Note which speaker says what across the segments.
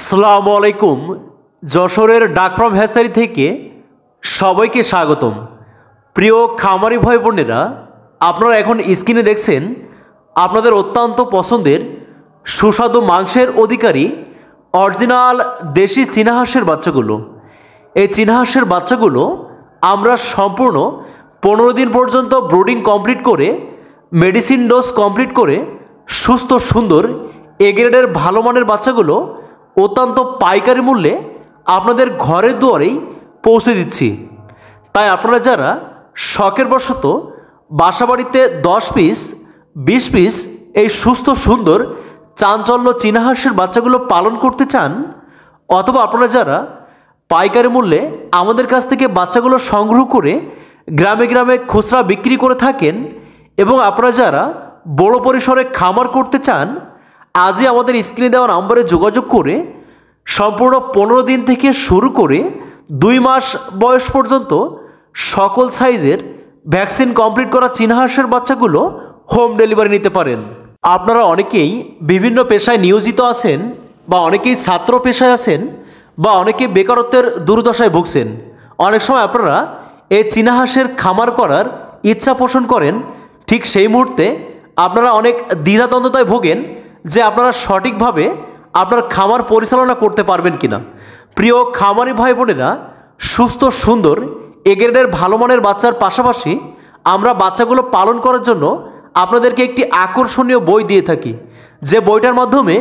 Speaker 1: আসসালামু আলাইকুম। যশোরের ডাকফার্ম হ্যাচারি থেকে সবাইকে স্বাগতম। প্রিয় খামারি ভাই বোনেরা, আপনারা এখন স্ক্রিনে দেখছেন আপনাদের অত্যন্ত পছন্দের সুস্বাদু মাংসের অধিকারী অরিজিনাল দেশি চীনা হাঁসের বাচ্চাগুলো। এই চীনা হাঁসের বাচ্চাগুলো আমরা সম্পূর্ণ 15 দিন পর্যন্ত ব্রুডিং কমপ্লিট করে মেডিসিন ডোজ কমপ্লিট করে সুস্থ সুন্দর এ গ্রেডের ভালো মানের বাচ্চাগুলো অত্যন্ত পাইকারি মূল্যে আপনাদের ঘরের দুয়ারেই পৌঁছে দিচ্ছি। তাই আপনারা যারা শখের বশত বাসাবাড়িতে 10 পিস 20 পিস এই সুস্থ সুন্দর চাঞ্চল্য চীনা হাঁসের বাচ্চাগুলো পালন করতে চান, অথবা আপনারা যারা পাইকারি মূল্যে আমাদের কাছ থেকে বাচ্চাগুলো সংগ্রহ করে গ্রামে গ্রামে খুচরা বিক্রি করে থাকেন, এবং আপনারা যারা বড় পরিসরে খামার করতে চান, আজই আমাদের স্ক্রিনে দেওয়া নম্বরে যোগাযোগ করে সম্পূর্ণ 15 দিন থেকে শুরু করে 2 মাস বয়স পর্যন্ত সকল সাইজের ভ্যাকসিন কমপ্লিট করা চীনা হাঁসের বাচ্চাগুলো হোম ডেলিভারি নিতে পারেন। আপনারা অনেকেই বিভিন্ন পেশায় নিয়োজিত আছেন, বা অনেকেই ছাত্র পেশায় আছেন, বা অনেকে বেকারত্বের দুর্দশায় ভুগছেন। অনেক সময় আপনারা এই চীনা হাঁসের খামার করার ইচ্ছা পোষণ করেন, ঠিক সেই মুহূর্তে আপনারা অনেক দ্বিধাদ্বন্দ্বতায় ভোগেন যে আপনারা সঠিকভাবে আপনার খামার পরিচালনা করতে পারবেন কিনা। প্রিয় খামারি ভাই বোনেরা, সুস্থ সুন্দর এ গ্রেডের ভালো মানের বাচ্চার পাশাপাশি আমরা বাচ্চাগুলো পালন করার জন্য আপনাদেরকে একটি আকর্ষণীয় বই দিয়ে থাকি, যে বইটার মাধ্যমে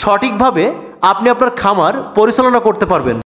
Speaker 1: সঠিকভাবে আপনি আপনার খামার পরিচালনা করতে পারবেন।